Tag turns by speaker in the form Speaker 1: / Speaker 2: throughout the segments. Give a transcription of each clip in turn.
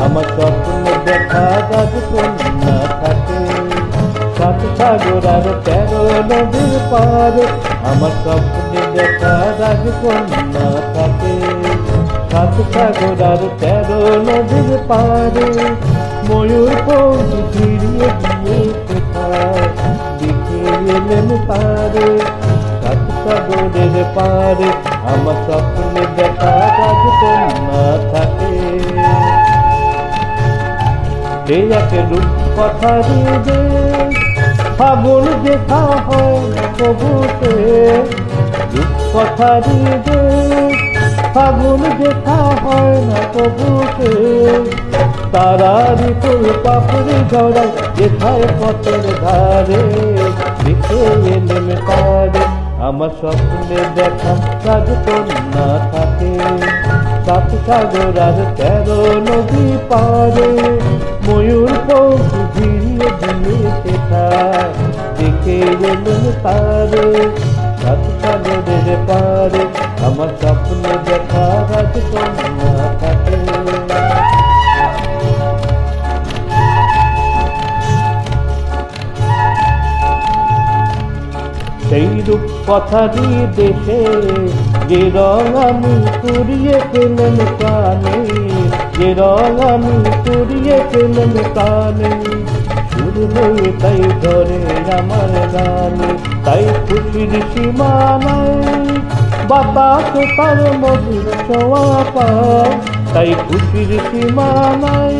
Speaker 1: আমার স্বপ্নে দেখা রাজকন্যা থাকে সাত সাগর আর 13 নদীর পারে। আমার স্বপ্নে দেখা রাজকন্যা থাকে সাত সাগর আর 13 নদীর পারে। ময়ূর পঙ্খী ফিরিয়ে দিয়ে কোথায় দেখে এলেন তারে সাত সাগরের পারে। আমার স্বপ্নে দেখা রাজকন্যা থাকে। এক রূপ কথারি দে ফাগুন দেখা হয় না কবুতে। রূপ কথারি দে ফাগুন দেখা হয় না কবুতে। তারারি ফুল পাপড়ি জড়ায় যেথায় পথের ধারে দেখে এলেন তারে। আমার স্বপ্নে দেখা রাজকন্যা থাকে সাত সাগর আর 13 নদী পারে। ময়ূর পঙ্খী ফিরিয়ে দিয়ে সেথায় দেখে এলেন তারে সাত সাগরের পারে। আমার স্বপ্নে দেখা রাজকন্যা থাকে। সেই রূপ কথারি দেশে যে রং আমি কুড়িয়ে পেলেন প্রাণে। যে রং আমি কুড়িয়ে পেলেন প্রাণে। সুর হয়ে তাই ধরে আমার গানে। তাই খুশির সীমা নাই বাতাসে তার মধুর ছোঁয়া পায়। তাই খুশির সীমা নাই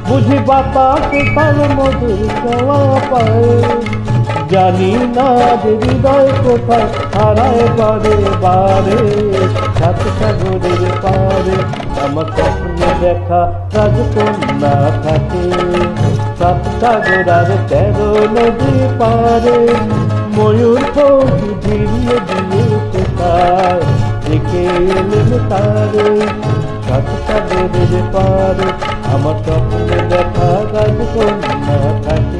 Speaker 1: বুঝি বাতাসে তার মধুর ছোঁয়া পায়। জানি না যে হৃদয় কোথায় হারায় বারে বারে সাত সাগরের পারে। আমার স্বপ্নে দেখা রাজকন্যা থাকে সাত সাগর আর 13 নদী পারে। ময়ূর পঙ্খী ফিরিয়ে দিয়ে কোথায় দেখে এলেন তারে সাত সাগরের পারে। আমার স্বপ্নে দেখা রাজকন্যা থাকে।